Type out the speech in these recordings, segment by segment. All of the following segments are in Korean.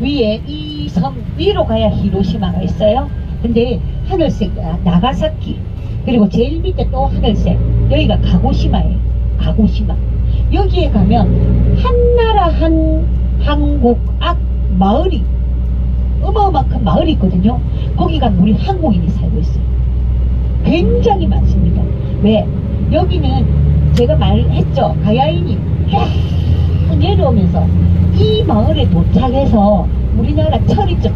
위에 이 섬 위로 가야 히로시마가 있어요. 근데 하늘색 나가사키, 그리고 제일 밑에 또 하늘색, 여기가 가고시마예요. 가고시마. 여기에 가면 한나라 한 한국 마을이 어마어마한 마을이 있거든요. 거기가 우리 한국인이 살고 있어요. 굉장히 많습니다. 왜? 여기는 제가 말했죠. 가야인이 쫙 내려오면서 이 마을에 도착해서 우리나라 철 있죠.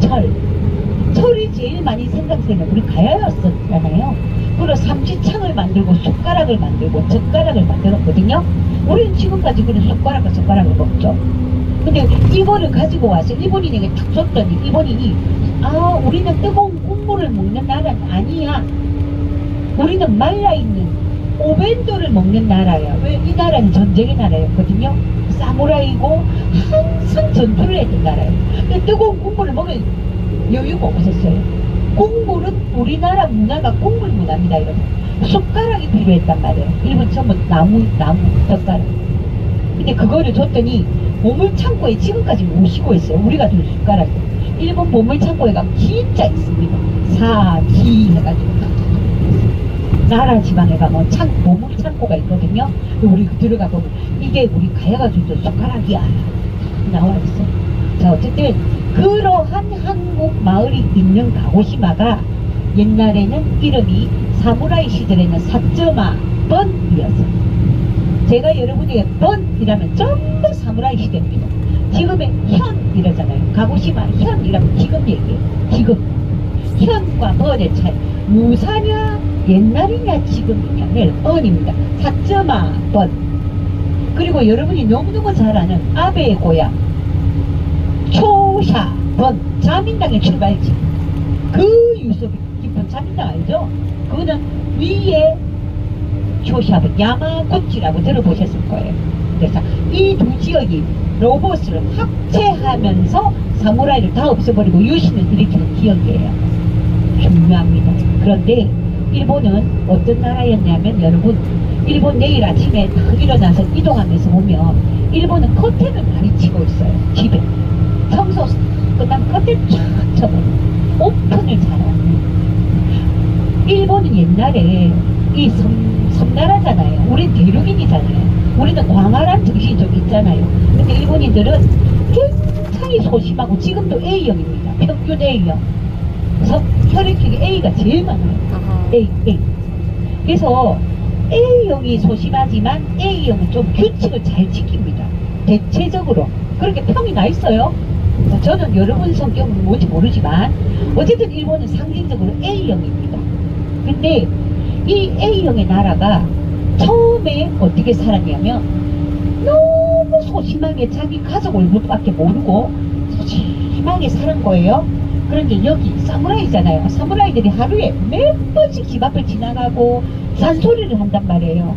철이 제일 많이 생각되는 우리 가야였었잖아요. 그리고 삼지창을 만들고 숟가락을 만들고 젓가락을 만들었거든요. 우리는 지금까지 그런 숟가락을 먹죠. 근데 이거를 가지고 와서 일본인에게 탁 줬더니 일본인이 우리는 뜨거운 국물을 먹는 나라는 아니야. 우리는 말라있는 오벤도를 먹는 나라야. 왜? 이 나라는 전쟁의 나라였거든요. 사무라이고 항상 전투를 했던 나라예요. 근데 뜨거운 국물을 먹을 여유가 없었어요. 국물은 우리나라 문화가 국물 문화입니다. 이러면 숟가락이 필요했단 말이에요. 일본 전부 나무 젓가락. 근데 그거를 줬더니 보물창고에 지금까지 모시고 있어요. 우리가 준 숟가락. 일본 보물창고에 가면 진짜 있습니다. 사기 해가지고 나라 지방에 가면 보물창고가 있거든요. 우리 들어가 보면 이게 우리 가야가 준 숟가락이야 나와 있어. 자, 어쨌든 그러한 한국 마을이 있는 가고시마가 옛날에는 이름이 사무라이 시절에는 사쩌마 번이었어요. 제가 여러분에게 번이라면 전부 사무라이 시대입니다. 지금의 현 이러잖아요. 가고시마 현이라면 지금 얘기예요. 지금 현과 번의 차이. 무사냐 옛날이냐 지금이냐 번입니다. 사쩌마 번. 그리고 여러분이 너무너무 잘 아는 아베의 고향 초샤 번, 자민당의 출발지. 그 유서 깊은 자민당 알죠? 그거는 위에 초샤번 야마구치라고 들어보셨을 거예요. 그래서 이 두 지역이 로봇을 합체하면서 사무라이를 다 없애버리고 유신을 일으키는 지역이에요. 중요합니다. 그런데 일본은 어떤 나라였냐면, 여러분, 일본 내일 아침에 딱 일어나서 이동하면서 보면 일본은 커튼을 많이 치고 있어요. 집에 청소 그다음 커튼 쫙 쳐버려. 오픈을 잘하는. 일본은 옛날에 이 섬나라잖아요. 우린 대륙인이잖아요. 우리는 광활한 정신이 좀 있잖아요. 근데 일본인들은 굉장히 소심하고 지금도 A형입니다. 평균 A형. 혈액형이 A가 제일 많아요. A. 그래서 A형이 소심하지만 A형은 좀 규칙을 잘 지킵니다. 대체적으로. 그렇게 평이 나 있어요. 저는 여러분 성격은 뭔지 모르지만 어쨌든 일본은 상징적으로 A형입니다. 근데 이 A형의 나라가 처음에 어떻게 살았냐면 너무 소심하게 자기 가족 얼굴밖에 모르고 소심하게 사는 거예요. 그런데 여기 사무라이잖아요. 사무라이들이 하루에 몇 번씩 집 앞을 지나가고 잔소리를 한단 말이에요.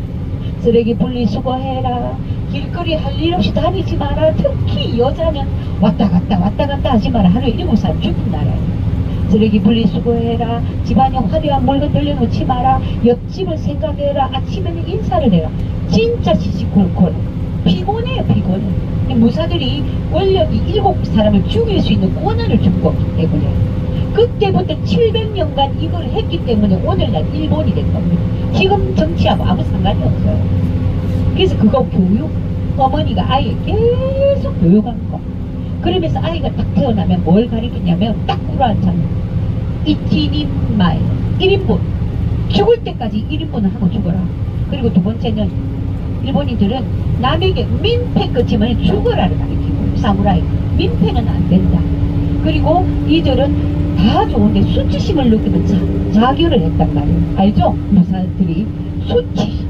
쓰레기 분리수거해라. 길거리 할 일 없이 다니지 마라. 특히 여자는 왔다 갔다 하지 마라. 하루에 7사람 죽은 나라예요. 쓰레기 분리수거해라. 집안에 화려한 물건 돌려놓지 마라. 옆집을 생각해라. 아침에는 인사를 해라. 진짜 시시콜콜. 피곤해요. 피곤해. 무사들이 권력이 7사람을 죽일 수 있는 권한을 준 거기 때문에 그때부터 700년간 이걸 했기 때문에 오늘날 일본이 된 겁니다. 지금 정치하고 아무 상관이 없어요. 그래서 그거 교육, 어머니가 아이 계속 교육한 거. 그러면서 아이가 딱 태어나면 뭘 가르쳤냐면 딱 꿀어앉잖아. 이치닌마이 1인분. 죽을 때까지 1인분을 하고 죽어라. 그리고 두 번째는 일본인들은 남에게 민폐 끝이면 죽어라를 가르치고, 사무라이 민폐는 안 된다. 그리고 이들은 다 좋은데 수치심을 느끼는 자결을 했단 말이에요. 알죠? 무사들이 수치심.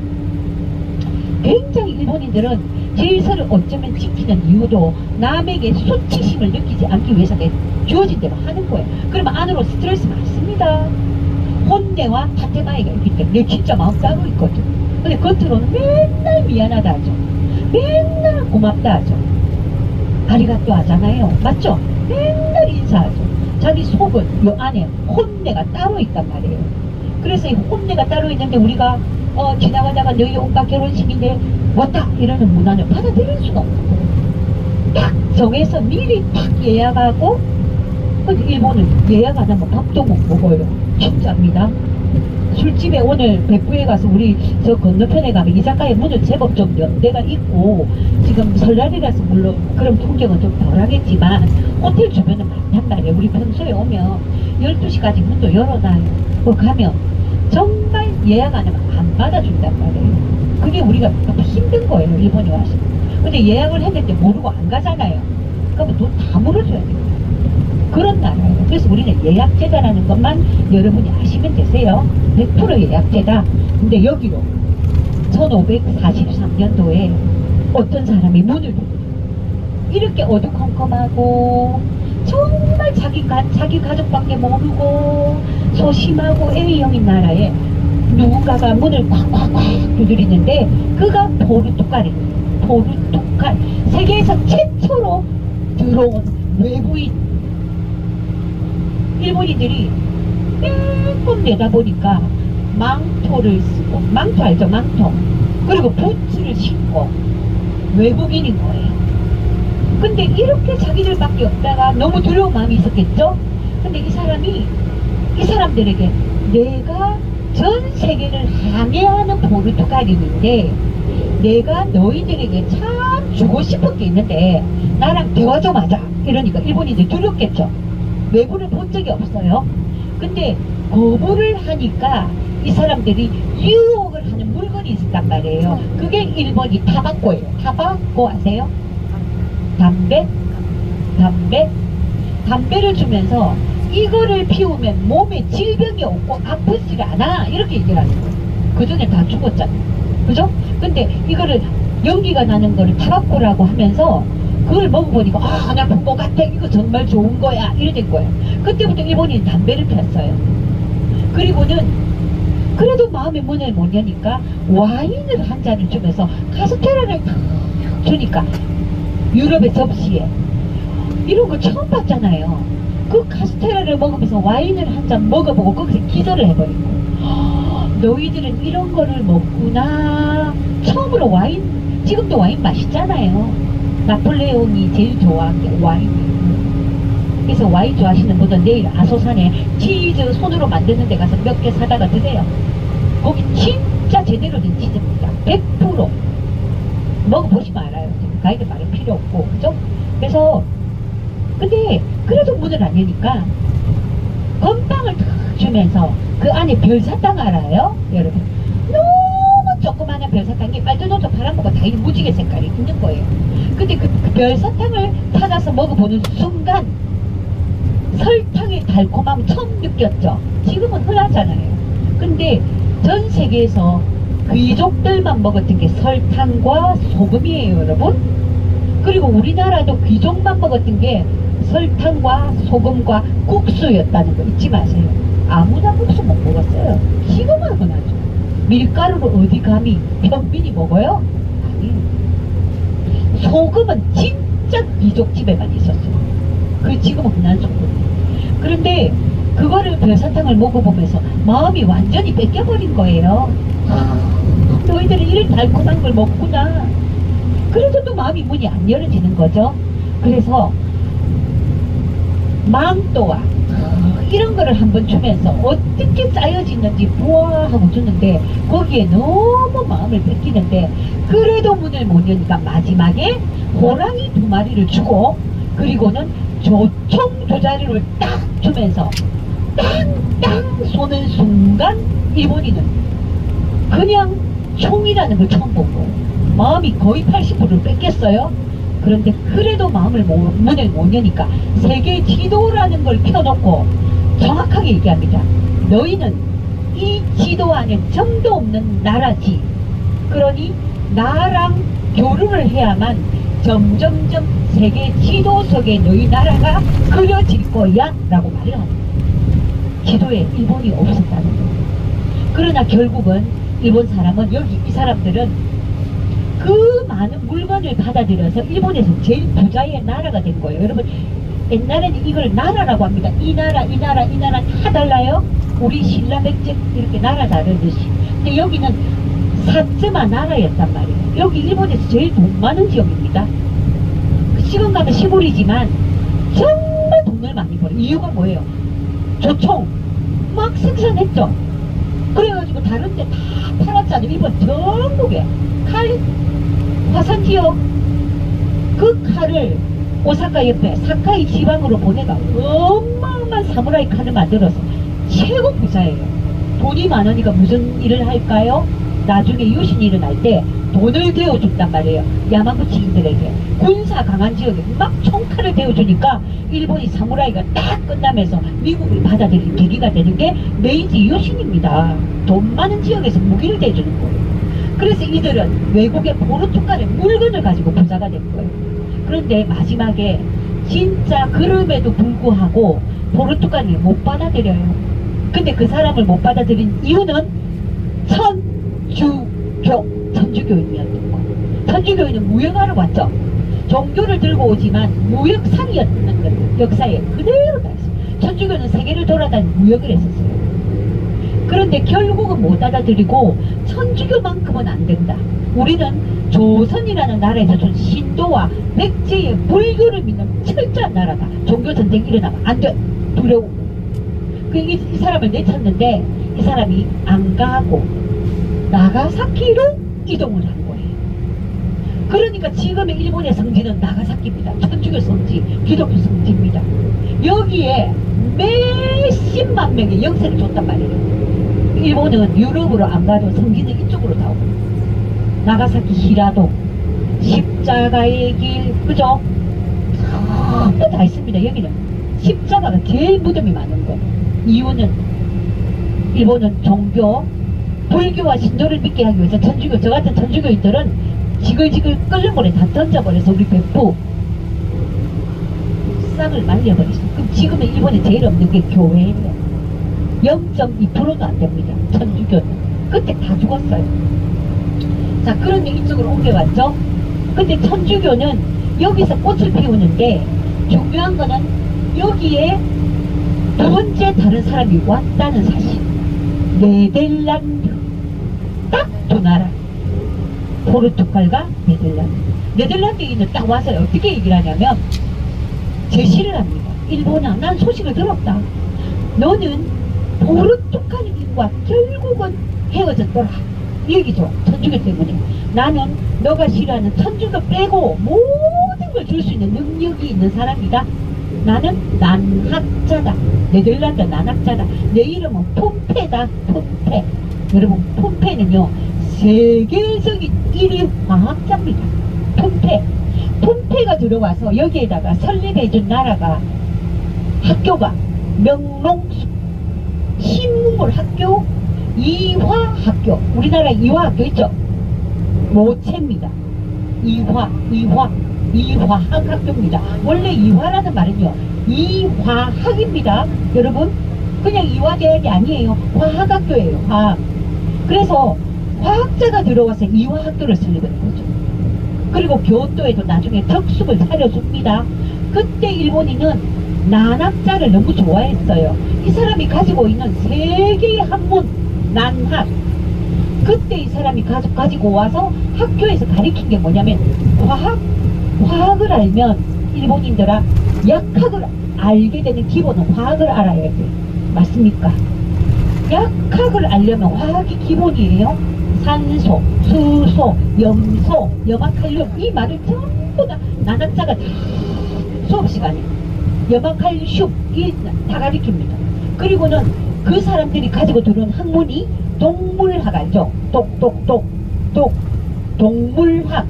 굉장히 일본인들은 질서를 어쩌면 지키는 이유도 남에게 수치심을 느끼지 않기 위해서 주어진 대로 하는 거예요. 그러면 안으로 스트레스 많습니다. 혼내와 타테마이가 있기 때문에 진짜 마음 따로 있거든. 근데 겉으로는 맨날 미안하다 하죠. 맨날 고맙다 하죠. 아리가또 하잖아요. 맞죠? 맨날 인사하죠. 자기 속은 요 안에 혼내가 따로 있단 말이에요. 그래서 이 혼내가 따로 있는데 우리가 지나가다가 너희 오빠 결혼식인데 왔다 이러는 문화는 받아들일 수가 없는 거예요. 딱 정해서 미리 딱 예약하고, 근데 일본은 예약 안 하면 밥도 못 먹어요. 진짜입니다. 술집에 오늘 백구에 가서 우리 저 건너편에 가면 이자카야 문을 제법 좀 연 데가 있고, 지금 설날이라서 물론 그런 풍경은 좀 덜하겠지만 호텔 주변은 많단 말이에요. 우리 평소에 오면 12시까지 문도 열어놔요. 그 가면 정말 예약 안 하면 안 받아준단 말이에요. 그게 우리가 너무 힘든 거예요, 일본에 와서. 근데 예약을 했는데 모르고 안 가잖아요. 그러면 돈 다 물어줘야 돼요. 그런 나라예요. 그래서 우리는 예약제다라는 것만 여러분이 아시면 되세요. 100% 예약제다. 근데 여기로 1543년도에 어떤 사람이 문을 열어요. 이렇게 어두컴컴하고 정말 자기 가족밖에 모르고 소심하고 A형인 나라에 누군가가 문을 콱콱콱 두드리는데 그가 포르투갈이에요. 포르투갈. 세계에서 최초로 들어온 외부인. 일본인들이 조금 내다보니까 망토를 쓰고, 망토 알죠? 망토. 그리고 부츠를 신고 외국인인 거예요. 근데 이렇게 자기들밖에 없다가 너무 두려운 마음이 있었겠죠? 근데 이 사람들에게 내가 전 세계를 항해하는 포르투갈인인데 내가 너희들에게 참 주고 싶은 게 있는데 나랑 대화 좀 하자. 이러니까 일본인들 두렵겠죠? 외부를 본 적이 없어요. 근데 거부를 하니까 이 사람들이 유혹을 하는 물건이 있었단 말이에요. 그게 일본이 타바코예요. 타바코 아세요? 담배를 주면서 이거를 피우면 몸에 질병이 없고 아프지를 않아 이렇게 얘기를 하는 거예요. 그전에 다 죽었잖아요. 그죠? 근데 이거를 연기가 나는 거를 타바코라고 하면서 그걸 먹어보니까 안 아픈 것 같아. 이거 정말 좋은 거야. 이래 된 거예요. 그때부터 일본인이 담배를 폈어요. 그리고는 그래도 마음의 문을 못 여니까 와인을 한 잔을 주면서 카스테라를 탁 주니까 유럽의 접시에 이런 거 처음 봤잖아요. 그 카스테라를 먹으면서 와인을 한 잔 먹어보고 거기서 기절을 해버린 거예요. 너희들은 이런 거를 먹구나. 처음으로 와인, 지금도 와인 맛있잖아요. 나폴레옹이 제일 좋아한 게 와인이에요. 그래서 와인 좋아하시는 분은 내일 아소산에 치즈 손으로 만드는 데 가서 몇 개 사다가 드세요. 거기 진짜 제대로 된 치즈입니다. 100% 먹어보시면 알아요. 가이드 말은 필요 없고, 그죠? 그래서 근데 그래도 문을 안 여니까 건빵을 탁 주면서 그 안에 별사탕 알아요? 여러분 너무 조그마한 별사탕이 빨주노초 파란거가 다 무지개 색깔이 있는 거예요. 근데 그 별사탕을 찾아서 먹어보는 순간 설탕의 달콤함 처음 느꼈죠. 지금은 흔하잖아요. 근데 전 세계에서 귀족들만 먹었던 게 설탕과 소금이에요, 여러분. 그리고 우리나라도 귀족만 먹었던 게 설탕과 소금과 국수였다는 거 잊지 마세요. 아무나 국수 못 먹었어요. 지금은 흔하죠. 밀가루로 어디 감히 평민이 먹어요? 아니. 소금은 진짜 귀족집에만 있었어요. 그 지금은 흔한 소금. 그런데 그거를 별사탕을 먹어보면서 마음이 완전히 뺏겨버린 거예요. 너희들은 이런 달콤한 걸 먹구나. 그래도 또 마음이 문이 안 열어지는 거죠. 그래서 망토와 이런 거를 한번 주면서 어떻게 짜여지는지 보아하고 주는데 거기에 너무 마음을 뺏기는데 그래도 문을 못 여니까 마지막에 호랑이 2마리를 주고 그리고는 총 2자루를 딱 주면서 땅땅 쏘는 순간 일본인은 그냥 총이라는 걸 처음 본 거예요. 마음이 거의 80%를 뺏겼어요. 그런데 그래도 문을 못 여니까 세계 지도라는 걸 펴놓고 정확하게 얘기합니다. 너희는 이 지도 안에 점도 없는 나라지. 그러니 나랑 교류를 해야만 점점점 세계 지도 속에 너희 나라가 그려질 거야 라고 말을 합니다. 지도에 일본이 없었다는 거예요. 그러나 결국은 일본 사람은 여기 이 사람들은 그 많은 물건을 받아들여서 일본에서 제일 부자의 나라가 된 거예요. 여러분 옛날에는 이걸 나라라고 합니다. 이 나라 이 나라 이 나라 다 달라요. 우리 신라 백제 이렇게 나라 다르듯이. 근데 여기는 사츠마 나라였단 말이에요. 여기 일본에서 제일 돈 많은 지역입니다. 지금 가면 시골이지만 정말 돈을 많이 벌어요. 이유가 뭐예요? 조총 막 생산했죠. 그래가지고 다른 데 다 팔았잖아요. 일본 전국에 칼 화산지역 그 칼을 오사카 옆에 사카이 지방으로 보내가 어마어마한 사무라이 칼을 만들어서 최고 부자예요. 돈이 많으니까 무슨 일을 할까요? 나중에 유신이 일어날 때 돈을 대어준단 말이에요. 야마구치인들에게 군사 강한 지역에 막 총칼을 대어주니까 일본이 사무라이가 딱 끝나면서 미국을 받아들인 계기가 되는 게 메이지 유신입니다. 돈 많은 지역에서 무기를 대주는 거예요. 그래서 이들은 외국의 포르투갈의 물건을 가지고 부자가 된 거예요. 그런데 마지막에 진짜 그럼에도 불구하고 포르투갈을 못 받아들여요. 근데 그 사람을 못 받아들인 이유는 천주교인이었던 거예요. 천주교인은 무역하러 왔죠. 종교를 들고 오지만 무역상이었는 거예요. 역사에 그대로 다 있어요. 천주교는 세계를 돌아다니는 무역을 했었어요. 그런데 결국은 못 받아들이고 천주교만큼은 안 된다. 우리는 조선이라는 나라에서 준 신도와 백제의 불교를 믿는 철저한 나라다. 종교전쟁이 일어나면 안 돼. 두려워. 이 사람을 내쳤는데 이 사람이 안 가고 나가사키로 이동을 한 거예요. 그러니까 지금의 일본의 성지는 나가사키입니다. 천주교 성지, 기독교 성지입니다. 여기에 몇십만 명의 영세를 줬단 말이에요. 일본은 유럽으로 안 가도 성지는 이쪽으로 다 오고 나가사키 히라도 십자가의 길 그죠? 전부 다 있습니다. 여기는 십자가가 제일 무덤이 많은 거. 이유는 일본은 종교 불교와 신도를 믿게 하기 위해서 천주교 저 같은 천주교인들은 지글지글 끓는 물에 다 던져버려서 우리 백부 싹을 말려버렸어. 그럼 지금의 일본에 제일 없는 게 교회예요. 0.2%도 안 됩니다. 천주교는 그때 다 죽었어요. 자, 그러면 이쪽으로 옮겨왔죠. 근데 천주교는 여기서 꽃을 피우는데 중요한 거는 여기에 두 번째 다른 사람이 왔다는 사실. 네덜란드 딱 두 나라, 포르투갈과 네덜란드. 네덜란드인은 딱 와서 어떻게 얘기를 하냐면 제시를 합니다. 일본아, 난 소식을 들었다. 너는 포르투갈인과 결국은 헤어졌더라. 이 얘기죠. 천주교 때문에. 나는 너가 싫어하는 천주교 빼고 모든 걸 줄 수 있는 능력이 있는 사람이다. 나는 난학자다. 네덜란드 난학자다. 내 이름은 폼페다. 폼페. 여러분, 폼페는요 세계적인 1위 화학자입니다. 폼페. 폼페가 들어와서 여기에다가 설립해준 나라가 학교가 명롱 식물 학교, 이화학교. 우리나라 이화학교 있죠? 모체입니다. 이화학학교입니다. 원래 이화라는 말은요 이화학입니다. 여러분, 그냥 이화대학이 아니에요. 화학학교예요. 화학. 그래서 화학자가 들어와서 이화학교를 설립한 거죠. 그리고 교토에도 나중에 덕숲을 차려줍니다. 그때 일본인은 난학자를 너무 좋아했어요. 이 사람이 가지고 있는 세계의 학문 난학. 그때 이 사람이 가지고 와서 학교에서 가르친 게 뭐냐면 화학을 알면 일본인들아 약학을 알게 되는 기본은 화학을 알아야 돼. 맞습니까? 약학을 알려면 화학이 기본이에요. 산소, 수소, 염소, 염화칼륨 이 말을 전부 다 난학자가 다 수업 시간에 염화칼슘 이 다 가르칩니다. 그리고는 그 사람들이 가지고 들어온 학문이 동물학 알죠? 동물학.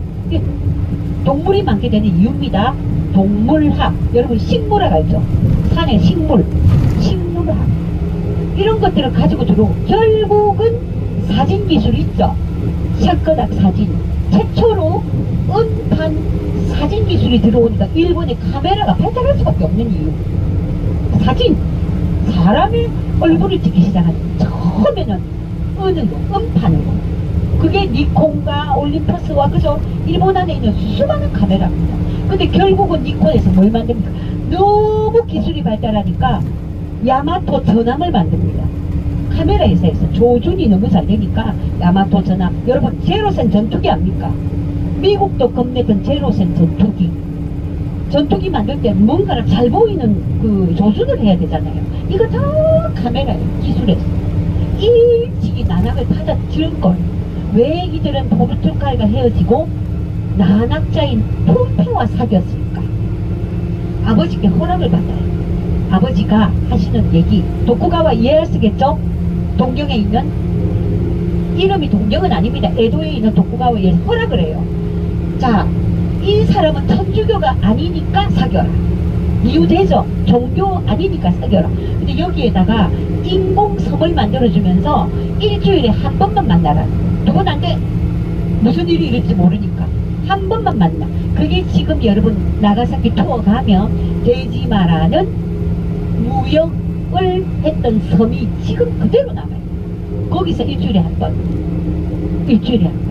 동물이 많게 되는 이유입니다. 동물학. 여러분 식물학 알죠? 산의 식물학. 이런 것들을 가지고 들어오고 결국은 사진 기술이 있죠. 샷거닥 사진. 최초로 음판 사진 기술이 들어오니까 일본의 카메라가 발달할 수밖에 없는 이유. 사진. 사람의 얼굴을 찍기 시작한 처음에는 은으로, 음판으로. 그게 니콘과 올림퍼스와 그저 일본 안에 있는 수많은 카메라입니다. 근데 결국은 니콘에서 뭘 만듭니까? 너무 기술이 발달하니까 야마토 전함을 만듭니다. 카메라 회사에서 조준이 너무 잘 되니까 야마토 전함. 여러분 제로센 전투기 압니까? 미국도 겁내던 제로센 전투기. 전투기 만들 때 뭔가를 잘 보이는 그 조준을 해야 되잖아요. 이거 다 카메라에 기술에서 일찍이 난학을 받아들은 걸. 왜 이들은 포르투갈과 헤어지고 난학자인 폼페와 사귀었을까? 아버지께 허락을 받아요. 아버지가 하시는 얘기, 도쿠가와 이에야스겠죠? 동경에 있는, 이름이 동경은 아닙니다. 에도에 있는 도쿠가와 이에야스 허락을 해요. 자, 이 사람은 천주교가 아니니까 사겨라. 이유 되죠? 종교 아니니까 사겨라. 근데 여기에다가 인공섬을 만들어주면서 일주일에 한 번만 만나라. 두 번 안 돼. 무슨 일이 일을지 모르니까 한 번만 만나. 그게 지금 여러분 나가사키 투어 가면 데지마라는 무역을 했던 섬이 지금 그대로 남아요. 거기서 일주일에 한 번. 일주일에 한 번.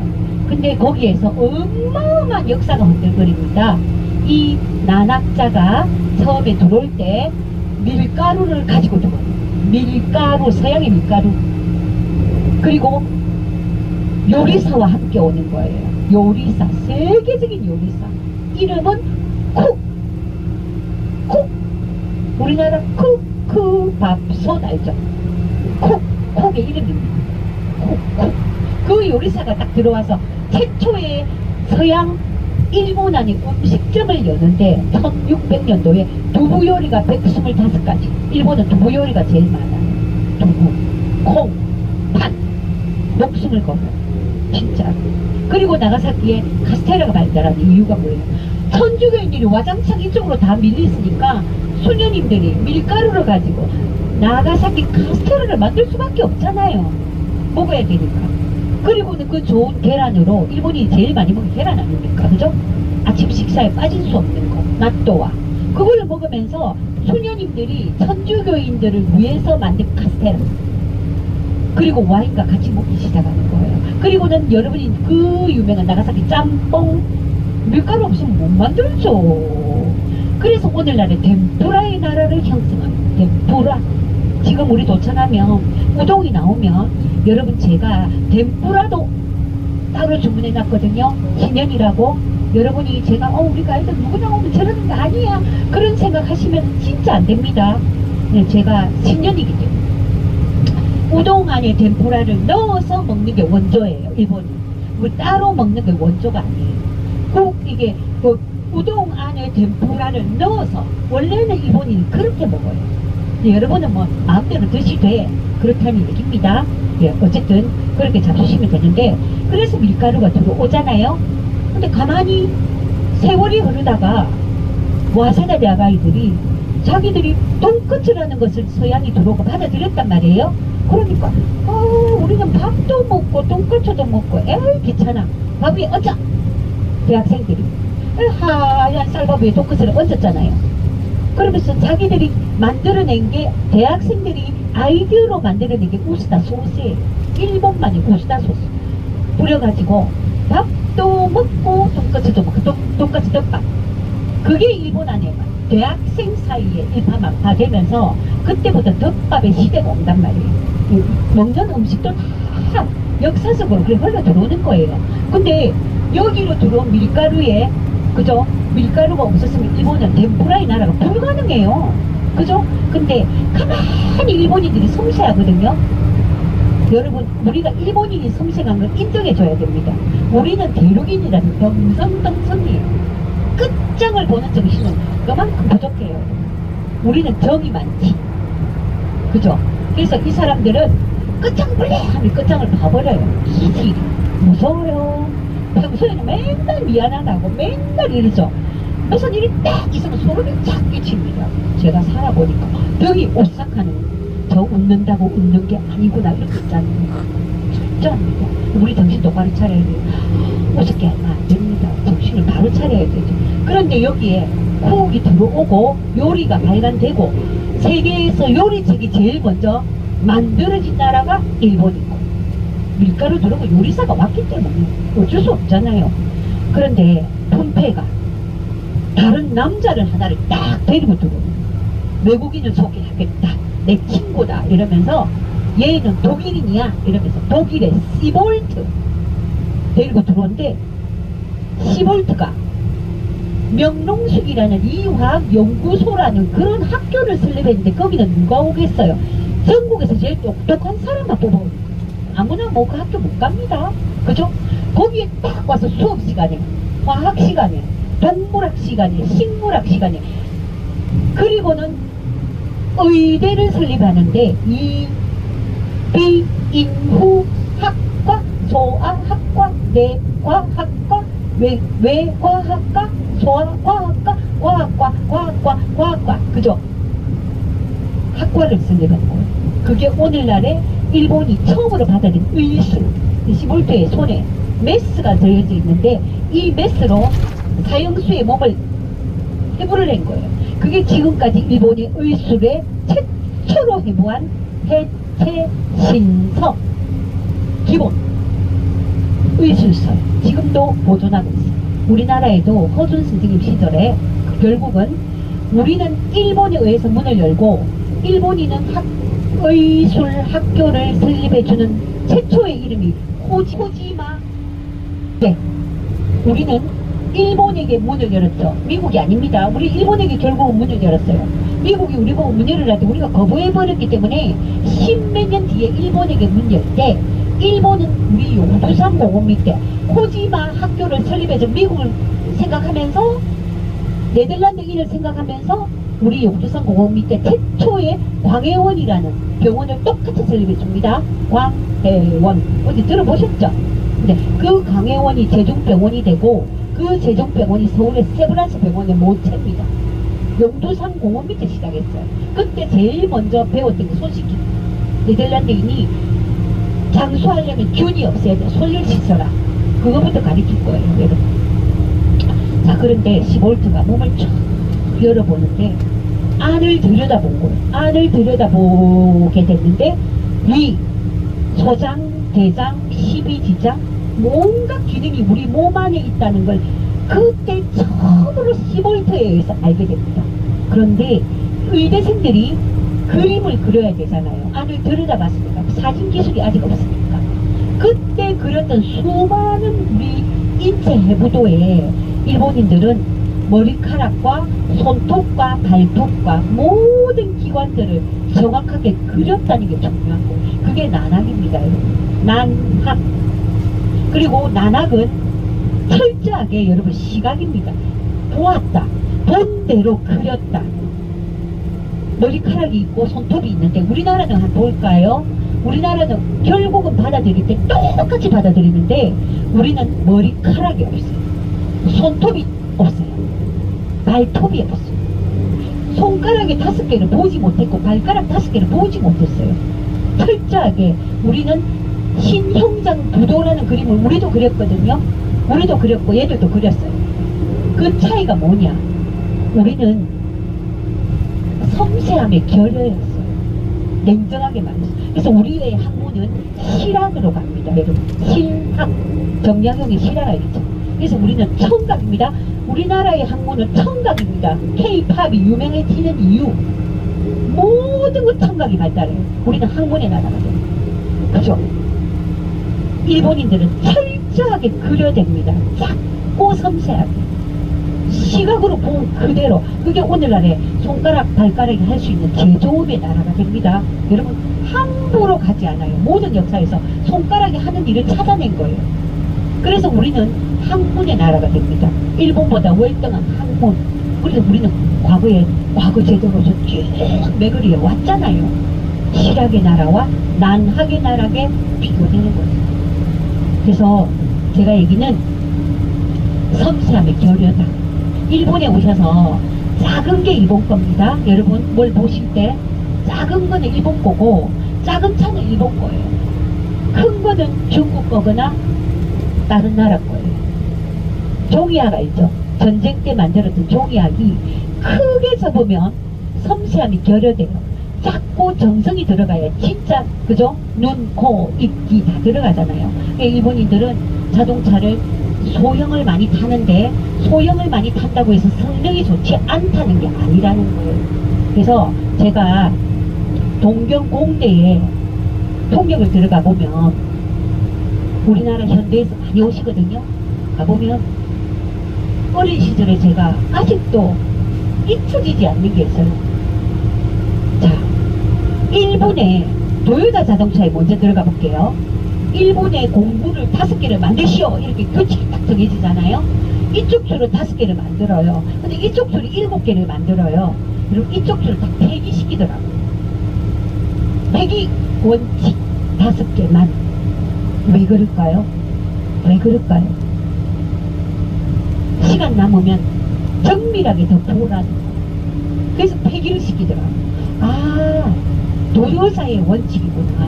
근데 거기에서 어마어마한 역사가 흔들거립니다. 이 난학자가 처음에 들어올 때 밀가루를 가지고 들어와요. 밀가루, 서양의 밀가루. 그리고 요리사와 함께 오는 거예요. 요리사, 세계적인 요리사. 이름은 쿡. 쿡. 우리나라 쿡 밥솥 알죠? 쿡의 이름입니다. 쿡. 그 요리사가 딱 들어와서 최초의 서양 일본안이 음식점을 여는데 1600년도에 두부 요리가 125가지. 일본은 두부 요리가 제일 많아요. 두부, 콩, 팥, 목숨을 걸어요. 진짜. 그리고 나가사키에 카스테라가 발달한 이유가 뭐예요? 천주교인들이 와장창 이쪽으로 다 밀리으니까 수녀님들이 밀가루를 가지고 나가사키 카스테라를 만들 수밖에 없잖아요. 먹어야 되니까. 그리고는 그 좋은 계란으로, 일본이 제일 많이 먹는 계란 아닙니까? 그죠? 아침 식사에 빠질 수 없는 거, 나또와 그걸 먹으면서 수녀님들이 천주교인들을 위해서 만든 카스테라, 그리고 와인과 같이 먹기 시작하는 거예요. 그리고는 여러분이 그 유명한 나가사키 짬뽕, 밀가루 없으면 못 만들죠. 그래서 오늘날의 덴푸라의 나라를 형성합니다. 덴푸라. 지금 우리 도착하면 우동이 나오면 여러분 제가 덴푸라도 따로 주문해 놨거든요. 신년이라고. 여러분이 제가 우리가 애들 누구 나오면 저러는 거 아니야 그런 생각 하시면 진짜 안 됩니다. 네, 제가 신년이기 때문에 우동 안에 덴푸라를 넣어서 먹는 게 원조예요. 일본이. 뭐 따로 먹는 게 원조가 아니에요. 꼭 이게 그 우동 안에 덴푸라를 넣어서, 원래는 일본인이 그렇게 먹어요. 여러분은 뭐 마음대로 드시되 그렇다는 얘기입니다. 예, 어쨌든 그렇게 잡수시면 되는데, 그래서 밀가루가 들어오잖아요. 근데 가만히 세월이 흐르다가 와사다 대학 아이들이 자기들이 돈까스라는 것을 서양이 들어오고 받아들였단 말이에요. 그러니까 우리는 밥도 먹고 돈까스도 먹고 에이 귀찮아. 밥 위에 얹자. 대학생들이 하얀 쌀밥 위에 돈까스를 얹었잖아요. 그러면서 자기들이 만들어낸 게, 대학생들이 아이디어로 만들어낸 게 우스다 소스예요. 일본만의 우스다 소스 뿌려가지고 밥도 먹고 돈까스도 먹고 돈까스 덮밥. 그게 일본 안에 대학생 사이에 일파만파되면서 그때부터 덮밥의 시대가 온단 말이에요. 먹는 음식도 다 역사적으로 그래 흘러 들어오는 거예요. 근데 여기로 들어온 밀가루에, 그죠? 밀가루가 없었으면 일본은 덴푸라의 나라가 불가능해요. 그죠? 근데 가만히 일본인들이 섬세하거든요. 여러분, 우리가 일본인이 섬세한 걸 인정해줘야 됩니다. 우리는 대륙인이라서 덩성덩성이에요. 끝장을 보는 정신은 그만큼 부족해요. 우리는 정이 많지. 그죠? 그래서 이 사람들은 끝장벌레 하면 끝장을 봐버려요. 기질이 무서워요. 평소에는 맨날 미안하다고 맨날 이러죠. 무슨 일이 딱 있으면 소름이 착 끼칩니다. 제가 살아보니까 여기 오싹하는, 저 웃는다고 웃는 게 아니구나 이렇게 있잖아요. 절대 아닙니다. 우리 정신 똑바로 차려야 돼요. 어저께 하면 안 됩니다. 정신을 바로 차려야 되죠. 그런데 여기에 쿡이 들어오고 요리가 발간되고 세계에서 요리책이 제일 먼저 만들어진 나라가 일본이고, 밀가루 들어오고 요리사가 왔기 때문에 어쩔 수 없잖아요. 그런데 폼페이가 다른 남자를 하나를 딱 데리고 들어오고, 외국인을 소개하겠다, 내 친구다 이러면서, 얘는 독일인이야 이러면서 독일의 시볼트 데리고 들어오는데, 시볼트가 명농숙이라는 이화연구소라는 그런 학교를 설립했는데 거기는 누가 오겠어요? 전국에서 제일 똑똑한 사람만 뽑아오는 거예요. 아무나 뭐 그 학교 못 갑니다. 그죠? 거기에 딱 와서 수업 시간에, 화학 시간에, 동물학 시간에, 식물학 시간에, 그리고는 의대를 설립하는데 이 비인후 학과, 소아학과, 내과학과, 외과학과, 소아과학과, 과학과, 그죠? 학과를 설립한 거예요. 그게 오늘날에 일본이 처음으로 받아들인 의술, 시볼트의 손에 메스가 들어져 있는데 이 메스로 사형수의 몸을 해부를 한 거예요. 그게 지금까지 일본의 의술의 최초로 해부한 해체신서 기본 의술서 지금도 보존하고 있어요. 우리나라에도 허준 선생님 시절에 결국은 우리는 일본에 의해서 문을 열고 일본인은 의술 학교를 설립해주는 최초의 이름이 호지마. 네, 우리는 일본에게 문을 열었죠. 미국이 아닙니다. 우리 일본에게 결국은 문을 열었어요. 미국이 우리 보고 문 열으라 때 우리가 거부해버렸기 때문에 십몇 년 뒤에 일본에게 문 열 때 일본은 우리 용두산 공원 밑에 호지마 학교를 설립해서 미국을 생각하면서 네덜란드인을 생각하면서 우리 용두산 공원 밑에 최초의 광해원이라는 병원을 똑같이 설립해 줍니다. 광해원 어디 들어보셨죠? 네, 그 광해원이 제중병원이 되고 그 제중병원이 서울의 세브란스 병원의 모체입니다. 용두산 공원 밑에 시작했어요. 그때 제일 먼저 배웠던 게 손씻기. 네덜란드인이 장수하려면 균이 없어야 돼. 손을 씻어라. 그거부터 가르칠 거예요, 여러분. 자, 그런데 시볼트가 몸을 쫙 열어보는데 안을 들여다본 거예요. 안을 들여다보게 됐는데 위, 소장, 대장, 십이지장 뭔가 기능이 우리 몸 안에 있다는 걸 그때 처음으로 시볼트에 의해서 알게 됩니다. 그런데 의대생들이 그림을 그려야 되잖아요. 안을 들여다봤으니까 사진 기술이 아직 없으니까 그때 그렸던 수많은 우리 인체 해부도에 일본인들은 머리카락과 손톱과 발톱과 모든 기관들을 정확하게 그렸다는 게 중요한 거예요. 그게 난학입니다, 여러분. 난학. 그리고 난학은 철저하게 여러분 시각입니다. 보았다. 본 대로 그렸다. 머리카락이 있고 손톱이 있는데 우리나라는 한번 볼까요? 우리나라는 결국은 받아들일 때 똑같이 받아들이는데 우리는 머리카락이 없어요. 손톱이 없어요. 발톱이 없어요. 손가락이 5개를 보지 못했고 발가락 5개를 보지 못했어요. 철저하게 우리는 신형장 부도라는 그림을 우리도 그렸거든요. 우리도 그렸고 얘들도 그렸어요. 그 차이가 뭐냐? 우리는 섬세함에 결여했어요. 냉정하게 말했어요. 그래서 우리의 학문은 실학으로 갑니다. 여러분, 실학. 정약용의 실학 알겠죠? 그래서 우리는 청각입니다. 우리나라의 학문은 청각입니다. K-팝이 유명해지는 이유 모든 것 청각이 발달해요. 우리는 학문의 나라가 돼요. 그죠? 일본인들은 철저하게 그려댑니다. 작고 섬세하게 시각으로 본 그대로. 그게 오늘날에 손가락 발가락이 할 수 있는 제조업의 나라가 됩니다. 여러분, 함부로 가지 않아요. 모든 역사에서 손가락이 하는 일을 찾아낸 거예요. 그래서 우리는 학문의 나라가 됩니다. 일본보다 월등한 학문. 그래서 우리는 과거에 과거 제도로서 쭉 매그리에 왔잖아요. 실학의 나라와 난학의 나라에 비교되는 거예요. 그래서 제가 얘기는 섬세함의 결여다. 일본에 오셔서 작은 게 일본 겁니다. 여러분 뭘 보실 때 작은 거는 일본 거고 작은 차는 일본 거예요. 큰 거는 중국 거거나 다른 나라 거예요. 종이학 알죠? 전쟁 때 만들었던 종이학이 크게 접으면 섬세함이 결여돼요. 작고 정성이 들어가야 진짜, 그죠? 눈, 코, 입, 귀 다 들어가잖아요. 일본인들은 자동차를 소형을 많이 타는데 소형을 많이 탄다고 해서 성능이 좋지 않다는 게 아니라는 거예요. 그래서 제가 동경 공대에 통역을 들어가 보면 우리나라 현대에서 많이 오시거든요. 가보면 어린 시절에 제가 아직도 잊혀지지 않는 게 있어요. 자, 일본의 도요타 자동차에 먼저 들어가 볼게요. 일본의 공구를 5개를 만드시오 이렇게 규칙이 딱 정해지잖아요. 이쪽 줄을 5개를 만들어요. 근데 이쪽 줄이 7개를 만들어요. 그리고 이쪽 줄을 다 폐기시키더라고요. 폐기 원칙 5개만. 왜 그럴까요? 왜 그럴까요? 시간 남으면 정밀하게 더 보라는 거예요. 그래서 폐기를 시키더라고요. 아, 도요사의 원칙이구나.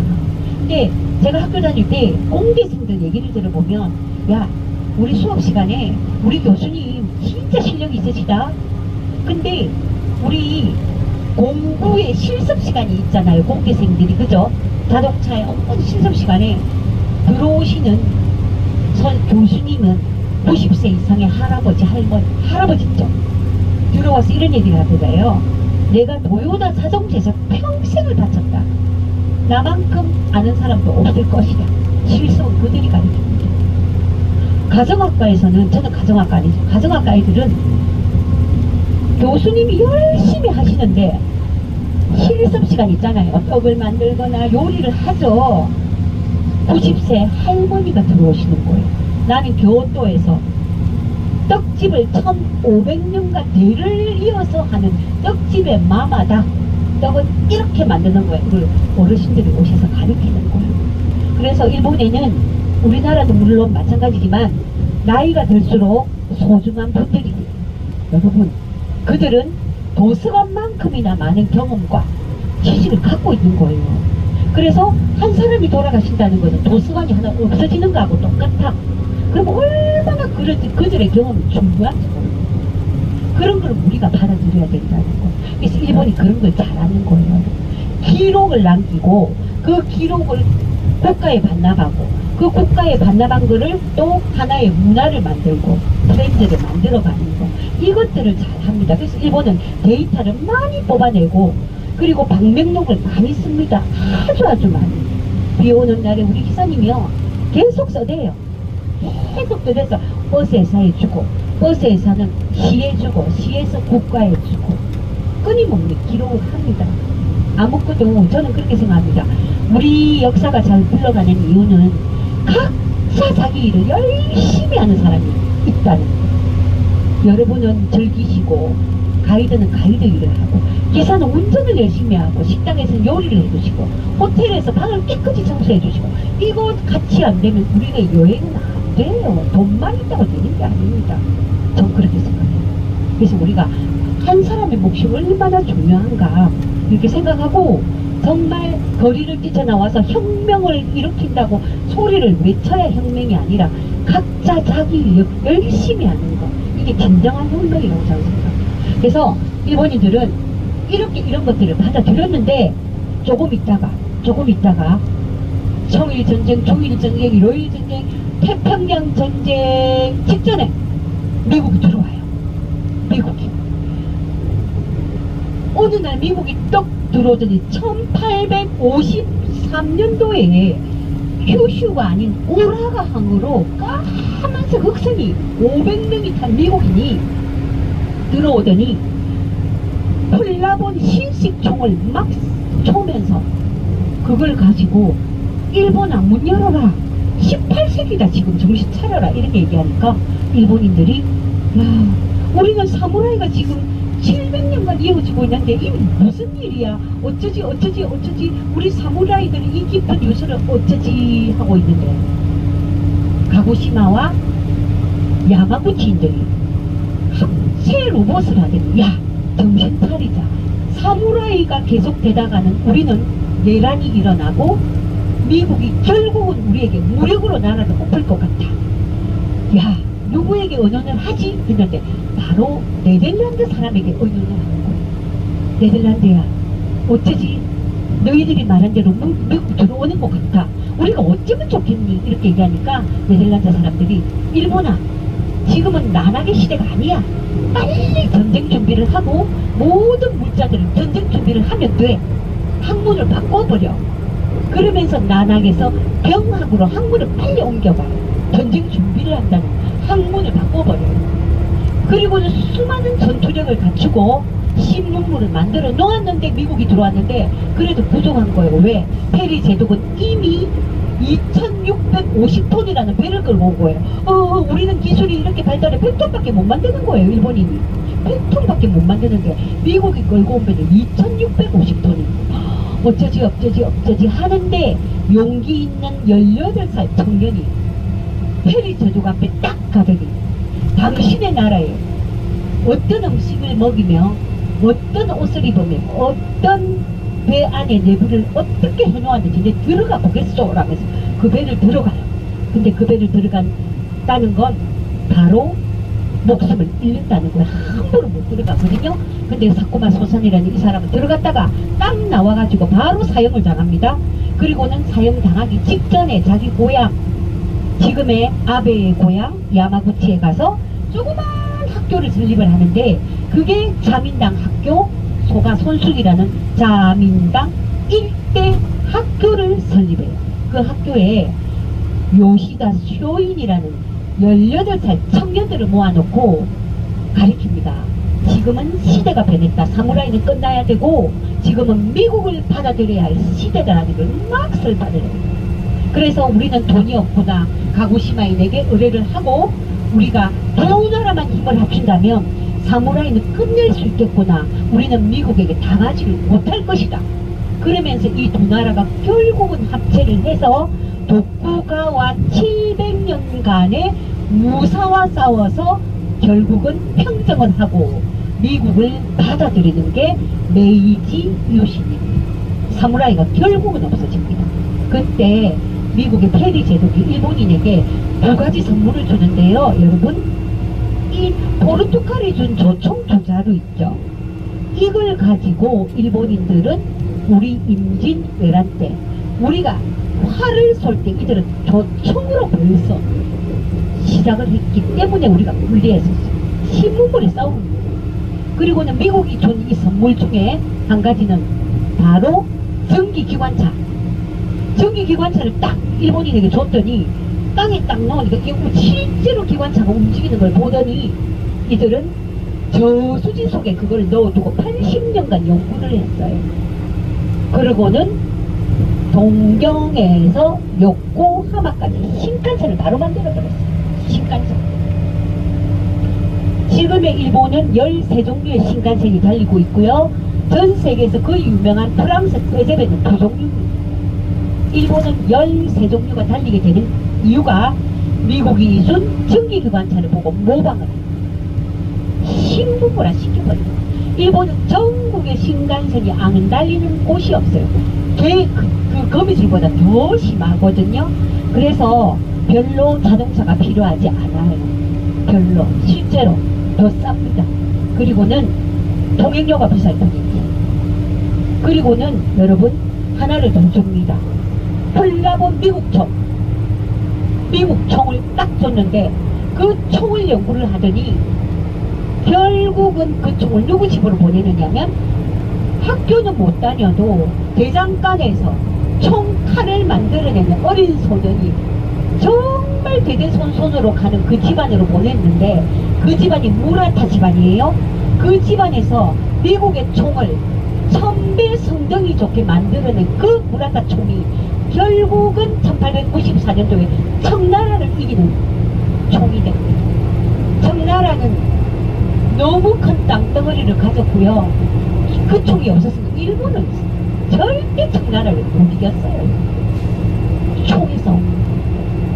근데 제가 학교 다닐 때 공대생들 얘기를 들어보면, 야, 우리 수업 시간에 우리 교수님 진짜 실력 있으시다. 근데 우리 공부의 실습 시간이 있잖아요. 공대생들이, 그죠? 자동차에 어떤 실습 시간에 들어오시는 교수님은 90세 이상의 할아버지, 할머니, 할아버지죠. 들어와서 이런 얘기를 하더래요. 내가 도요타 자동차에서 평생을 바쳤다. 나만큼 아는 사람도 없을 것이다. 실습은 그들이 가르칩니다. 가정학과에서는, 저는 가정학과 아니죠. 가정학과 아이들은 교수님이 열심히 하시는데 실습 시간 있잖아요. 떡을 만들거나 요리를 하죠. 90세 할머니가 들어오시는 거예요. 나는 교토에서 떡집을 1500년간 대를 이어서 하는 떡집의 마마다 떡은 이렇게 만드는 거예요. 그걸 어르신들이 오셔서 가르치는 거예요. 그래서 일본에는 우리나라도 물론 마찬가지지만 나이가 들수록 소중한 분들이, 여러분, 그들은 도서관만큼이나 많은 경험과 지식을 갖고 있는 거예요. 그래서 한 사람이 돌아가신다는 것은 도서관이 하나 없어지는 거하고 똑같아. 그럼 얼마나 그들의 경험이 중요한지 모르겠어요. 그런 걸 우리가 받아들여야 된다는 거. 그래서 일본이 그런 걸 잘하는 거예요. 기록을 남기고 그 기록을 국가에 반납하고 그 국가에 반납한 거를 또 하나의 문화를 만들고 트렌드를 만들어가는 거. 이것들을 잘합니다. 그래서 일본은 데이터를 많이 뽑아내고 그리고 방명록을 많이 씁니다. 아주 많이. 비 오는 날에 우리 기사님이요 계속 써대요. 계속 써대서 버스 회사에 주고 버스 회사는 시에 주고 시에서 국가에 주고 끊임없는 기록을 합니다. 아무것도 저는 그렇게 생각합니다. 우리 역사가 잘 흘러가는 이유는 각자 자기 일을 열심히 하는 사람이 있다는 거예요. 여러분은 즐기시고 가이드는 가이드 일을 하고 기사는 운전을 열심히 하고 식당에서는 요리를 해주시고 호텔에서 방을 깨끗이 청소해 주시고 이거 같이 안 되면 우리가 여행은 안 돼요. 돈만 있다고 되는 게 아닙니다. 전 그렇게 생각해요. 그래서 우리가 한 사람의 몫이 얼마나 중요한가 이렇게 생각하고 정말 거리를 뛰쳐나와서 혁명을 일으킨다고 소리를 외쳐야 혁명이 아니라 각자 자기 일 열심히 하는 거 이게 진정한 혁명이라고 저는 생각합니다. 그래서 일본인들은 이렇게 이런 것들을 받아들였는데 조금 있다가 청일전쟁, 중일전쟁, 러일전쟁, 태평양 전쟁 직전에 미국이 들어와요. 미국이 어느 날 미국이 떡 들어오더니 1853년도에 큐슈가 아닌 우라가항으로 까만색 흑선이 500명이 탄 미국인이 들어오더니 플라본 신식총을 막 쏘면서 그걸 가지고 일본아 문 열어라 18세기다 지금 정신 차려라 이렇게 얘기하니까 일본인들이 야 우리는 사무라이가 지금 700년간 이어지고 있는데 이게 무슨 일이야 어쩌지 우리 사무라이들이 이 깊은 유서를 어쩌지 하고 있는데 가고시마와 야마구치인들이 새 로봇을 하더니 야 정신 차리자 사무라이가 계속 되다가는 우리는 내란이 일어나고 미국이 결국은 우리에게 무력으로 나라를 엎을 것 같아. 야 누구에게 의논을 하지? 했는데 바로 네덜란드 사람에게 의논을 하는 거예요. 네덜란드야 어쩌지? 너희들이 말한 대로 미국 들어오는 것 같아. 우리가 어쩌면 좋겠니? 이렇게 얘기하니까 네덜란드 사람들이 일본아 지금은 난하게 시대가 아니야. 빨리 전쟁 준비를 하고 모든 물자들을 전쟁 준비를 하면 돼. 항문을 바꿔버려. 그러면서 난학에서 병학으로 항문을 빨리 옮겨봐. 전쟁 준비를 한다는 항문을 바꿔버려요. 그리고는 수많은 전투력을 갖추고 신문물을 만들어 놓았는데 미국이 들어왔는데 그래도 부족한 거예요. 왜? 페리 제독은 이미 2650톤이라는 배를 끌고 온 거예요. 우리는 기술이 이렇게 발달해 100톤밖에 못 만드는 거예요. 일본인이 100톤밖에 못 만드는데 미국이 끌고 온 배는 2650톤이 어쩌지 하는데 용기 있는 18살 청년이 페리 제독 앞에 딱 가더니 당신의 나라에 어떤 음식을 먹이며 어떤 옷을 입으며 어떤 배 안에 내부를 어떻게 해놓았는지 내 들어가 보겠소 라면서 그 배를 들어가요. 근데 그 배를 들어간다는 건 바로 목숨을 잃는다는 거예요. 함부로 못 들어가거든요. 근데 사쿠마 소산이라는 이 사람은 들어갔다가 딱 나와가지고 바로 사형을 당합니다. 그리고는 사형 당하기 직전에 자기 고향, 지금의 아베의 고향 야마구치에 가서 조그만 학교를 설립을 하는데 그게 자민당 학교 소가 손숙이라는 자민당 일대 학교를 설립해요. 그 학교에 요시다 쇼인이라는 18살 청년들을 모아놓고 가리킵니다. 지금은 시대가 변했다. 사무라이는 끝나야 되고 지금은 미국을 받아들여야 할 시대다라는 걸 막 설파를 해요. 그래서 우리는 돈이 없구나. 가고시마인에게 의뢰를 하고 우리가 두 나라만 힘을 합친다면 사무라이는 끝낼 수 있겠구나. 우리는 미국에게 당하지를 못할 것이다. 그러면서 이 두 나라가 결국은 합체를 해서 도쿠가와 700년간의 무사와 싸워서 결국은 평정을 하고 미국을 받아들이는 게 메이지 유신입니다. 사무라이가 결국은 없어집니다. 그때 미국의 페리 제독이 일본인에게 두 가지 선물을 주는데요. 여러분, 이 포르투갈이 준 조총 두 자루 있죠. 이걸 가지고 일본인들은 우리 임진 왜란 때 우리가 활을 쏠 때 이들은 조총으로 벌써 시작을 했기 때문에 우리가 불리했었어요. 신문물에 싸우는 거예요. 그리고는 미국이 준 이 선물 중에 한 가지는 바로 전기기관차. 전기기관차를 딱 일본인에게 줬더니 땅에 딱 넣으니까 실제로 기관차가 움직이는 걸 보더니 이들은 저수지 속에 그걸 넣어두고 80년간 연구를 했어요. 그러고는 동경에서 요코하마까지 신칸센을 바로 만들어버렸어요. 신칸센. 지금의 일본은 13종류의 신칸센이 달리고 있고요. 전 세계에서 그 유명한 프랑스 꾀제베는 2종류입니다. 일본은 13종류가 달리게 되는 이유가 미국이 준 전기기관차를 보고 모방을 해요. 신부구라 시켜버려요. 일본은 전국의 신간선이 안 달리는 곳이 없어요. 그 거미줄보다 더 심하거든요. 그래서 별로 자동차가 필요하지 않아요. 별로. 실제로 더 쌉니다. 그리고는 통행료가 비쌀 뿐이지. 그리고는 여러분 하나를 더 줍니다. 폴라본 미국 총을 딱 줬는데 그 총을 연구를 하더니 결국은 그 총을 누구 집으로 보내느냐면 학교는 못 다녀도 대장간에서 총칼을 만들어내는 어린 소년이 정말 대대손손으로 가는 그 집안으로 보냈는데 그 집안이 무라타 집안이에요. 그 집안에서 미국의 총을 1000배 성능이 좋게 만들어낸 그 무라타 총이 결국은 1894년도에 청나라를 이기는 총이 됩니다. 청나라는 너무 큰 땅덩어리를 가졌고요. 그 총이 없었으면 일본은 절대 청나라를 못 이겼어요. 총에서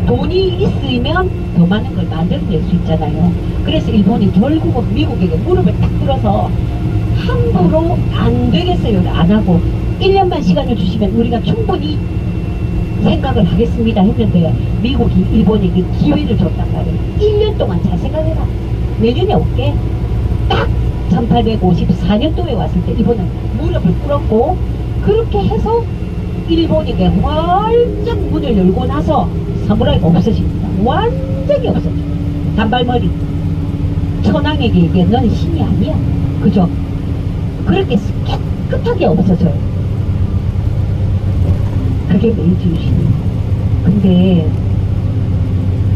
돈이 있으면 더 많은 걸 만들어낼 수 있잖아요. 그래서 일본이 결국은 미국에게 무릎을 딱 꿇어서 함부로 안 되겠어요 안 하고 1년만 시간을 주시면 우리가 충분히 생각을 하겠습니다 했는데 미국이 일본에게 기회를 줬단 말이에요. 1년 동안 잘 생각해라. 내년에 올게. 딱 1854년도에 왔을 때 일본은 무릎을 꿇었고 그렇게 해서 일본에게 활짝 문을 열고 나서 사무라이가 없어집니다. 완전히 없어집니다. 단발머리 천황에게 넌 신이 아니야. 그죠? 그렇게 깨끗하게 없어져요. 그게 메이지 유신이에요. 근데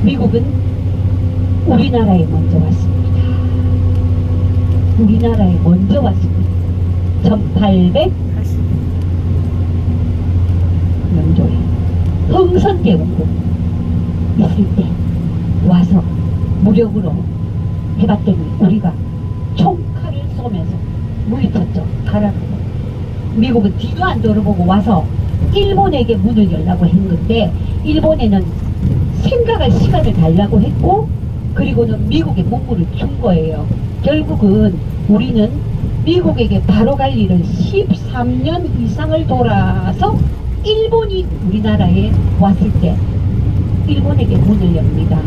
미국은 우리나라에 먼저 왔습니다. 우리나라에 먼저 왔습니다. 1800 연도에 흥선대원군 있을 때 와서 무력으로 해봤더니 우리가 총칼을 쏘면서 물리쳤죠. 가라고. 미국은 뒤도 안 돌아보고 와서 일본에게 문을 열라고 했는데 일본에는 생각할 시간을 달라고 했고 그리고는 미국에 문물을 준 거예요. 결국은 우리는 미국에게 바로 갈 일은 13년 이상을 돌아서 일본이 우리나라에 왔을 때 일본에게 문을 엽니다.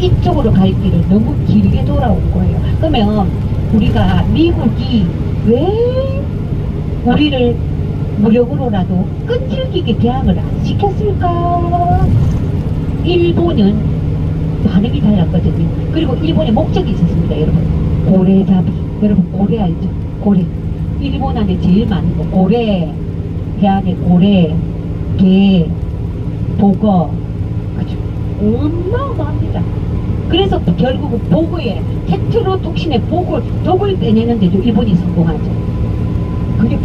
이쪽으로 갈 길을 너무 길게 돌아온 거예요. 그러면 우리가 미국이 왜 우리를 무력으로라도 끈질기게 대항을 안 시켰을까? 일본은 반응이 달랐거든요. 그리고 일본의 목적이 있었습니다, 여러분. 고래잡이. 여러분 고래 알죠? 고래. 일본 안에 제일 많은 거 고래, 해안에 고래, 게, 보거. 그죠? 어마어마합니다. 그래서 결국은 보거에 테트로톡신의 독을 빼내는데도 일본이 성공하죠. 그게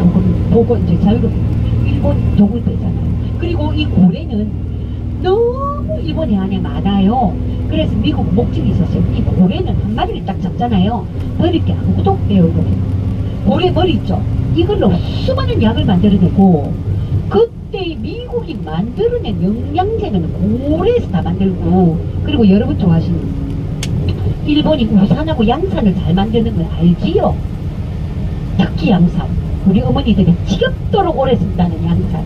보거 이제 자유롭게 일본 독을 빼잖아요. 그리고 이 고래는 너무 일본 해안에 많아요. 그래서 미국 목적이 있었어요. 이 고래는 한 마리를 딱 잡잖아요. 버릴 게 아무것도 없대요. 고래 머리 있죠. 이걸로 수많은 약을 만들어내고 그때 미국이 만들어낸 영양제는 고래에서 다 만들고 그리고 여러분 좋아하시는 일본이 우산하고 양산을 잘 만드는 걸 알지요? 특히 양산. 우리 어머니들이 지겹도록 오래 쓴다는 양산.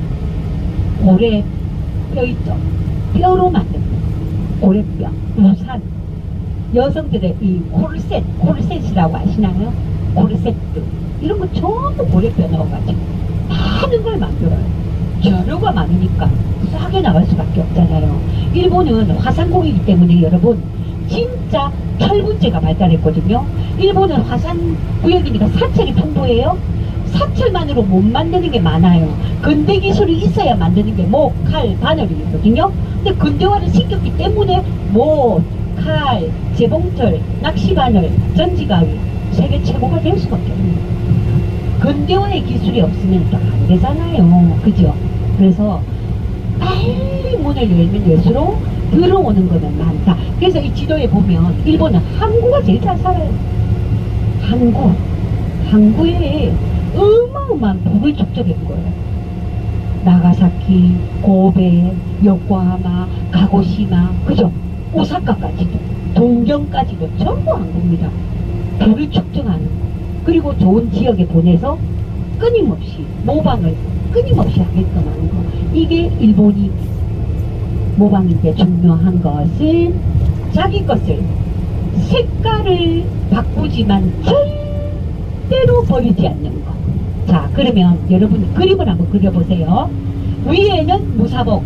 고래 뼈 있죠? 뼈로 만든 고래뼈, 우산. 여성들의 이 코르셋이라고 아시나요? 코르셋들. 이런 거 전부 고래뼈 넣어가지고 많은 걸 만들어요. 재료가 많으니까 싸게 나갈 수밖에 없잖아요. 일본은 화산공이기 때문에 여러분 진짜 철분제가 발달했거든요. 일본은 화산 구역이니까 사철이 풍부해요. 사철만으로 못 만드는 게 많아요. 근대 기술이 있어야 만드는 게 목, 칼, 바늘이거든요. 근데 근대화를 시켰기 때문에 못, 칼, 재봉틀, 낚시바늘, 전지가위 세계 최고가 될 수밖에 없습니다. 근대화의 기술이 없으면 또 안 되잖아요. 그죠? 그래서 빨리 문을 열면 열수록 들어오는 거는 많다. 그래서 이 지도에 보면 일본은 항구가 제일 잘 살아요. 항구에 어마어마한 북을 축적한 거예요. 나가사키, 고베, 요코하마, 가고시마, 그죠? 오사카까지도, 동경까지도 전부 항구입니다. 북을 축적하는 거. 그리고 좋은 지역에 보내서 끊임없이 모방을 끊임없이 하게끔 하는 거. 이게 일본이 모방인데 중요한 것은 자기 것을 색깔을 바꾸지만 절대로 버리지 않는 거. 자, 그러면 여러분 그림을 한번 그려보세요. 위에는 무사복,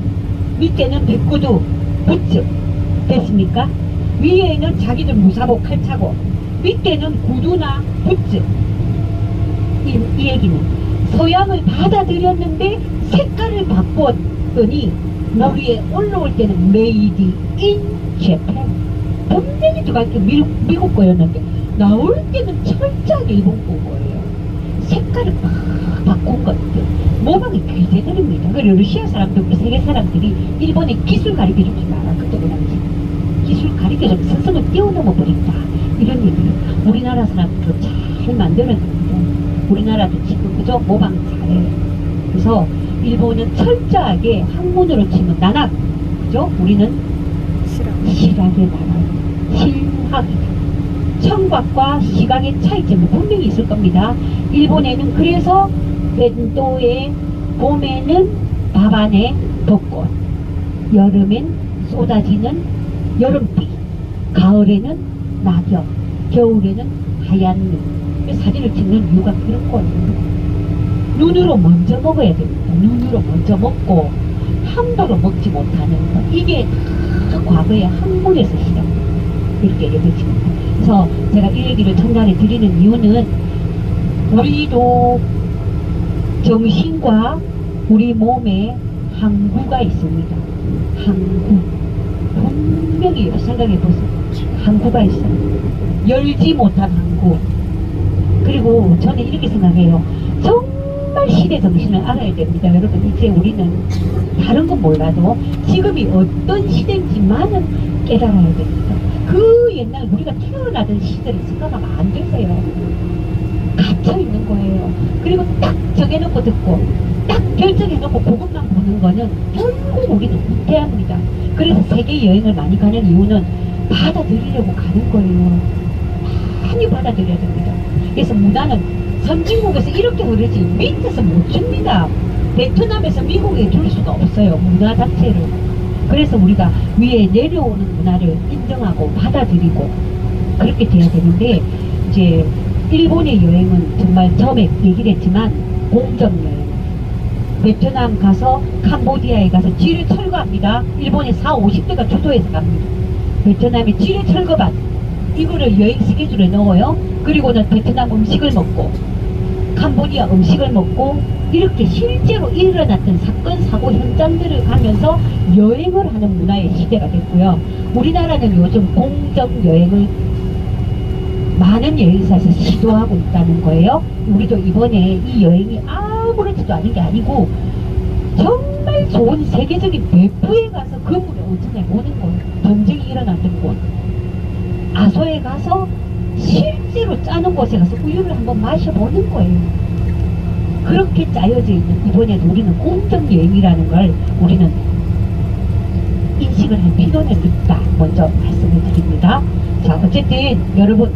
밑에는 백구두, 부츠. 됐습니까? 위에는 자기들 무사복 칼차고 밑에는 구두나 부츠. 이 얘기는 서양을 받아들였는데 색깔을 바꿨더니 물 위에 올라올 때는 메이드 인 재팬. 분명히 들어갈 때 미국 거였는데 나올 때는 철저하게 일본 거예요. 색깔을 막 바꾼 것들. 모방이 그대들입니다. 그리고 러시아 사람들, 세계 사람들이 일본의 기술 가르쳐주지 마라. 그때 그 당시. 기술 가르쳐주면 스승을 뛰어넘어 버린다. 이런 얘기를 우리나라 사람들도 잘 만들어냅니다. 우리나라도 지금 그저 모방 잘해요. 그래서 일본은 철저하게 학문으로 치면 난학, 그죠? 우리는 시각의 나라, 실학이다. 청각과 시각의 차이점은 분명히 있을 겁니다. 일본에는 그래서 벤도에 봄에는 밥 안에 벚꽃, 여름엔 쏟아지는 여름비, 가을에는 낙엽, 겨울에는 하얀 눈. 사진을 찍는 이유가 그런 거예요. 눈으로 먼저 먹어야 됩니다. 눈으로 먼저 먹고 함부로 먹지 못하는 거. 이게 다 과거의 학문에서 시작. 이렇게 여겨집니다. 그래서 제가 이 얘기를 전달해 드리는 이유는 우리도 정신과 우리 몸에 항구가 있습니다. 항구. 분명히 생각해 보세요. 항구가 있어요. 열지 못한 항구. 그리고 저는 이렇게 생각해요. 정말 시대 정신을 알아야 됩니다. 여러분, 이제 우리는 다른 건 몰라도 지금이 어떤 시대인지만은 깨달아야 됩니다. 그 옛날 우리가 태어나던 시대를 생각하면 안 되세요. 갇혀 있는 거예요. 그리고 딱 정해놓고 듣고 딱 결정해놓고 그것만 보는 거는 결국 우리는 후퇴합니다. 그래서 세계 여행을 많이 가는 이유는 받아들이려고 가는 거예요. 많이 받아들여야 됩니다. 그래서 문화는 선진국에서 이렇게 흐르지 밑에서 못 줍니다. 베트남에서 미국에 줄 수가 없어요. 문화 자체를. 그래서 우리가 위에 내려오는 문화를 인정하고 받아들이고 그렇게 돼야 되는데, 이제 일본의 여행은 정말 처음에 얘기를 했지만 공정 여행. 베트남 가서 캄보디아에 가서 지뢰 철거합니다. 일본의 40, 50대가 주도해서 갑니다. 베트남의 지뢰 철거반 이거를 여행 스케줄에 넣어요. 그리고는 베트남 음식을 먹고 캄보디아 음식을 먹고 이렇게 실제로 일어났던 사건 사고 현장들을 가면서 여행을 하는 문화의 시대가 됐고요. 우리나라는 요즘 공정 여행을 많은 여행사에서 시도하고 있다는 거예요. 우리도 이번에 이 여행이 아무렇지도 않은 게 아니고 정말 좋은 세계적인 배프에 가서 그 물을 엄청나게 보는 거예요. 전쟁이 일어났던 곳. 아소에 가서 실제로 짜는 곳에 가서 우유를 한번 마셔보는 거예요. 그렇게 짜여져 있는 이번에도 우리는 공정 여행이라는 걸 우리는 인식을 할 필요는 있다. 먼저 말씀을 드립니다. 자, 어쨌든 여러분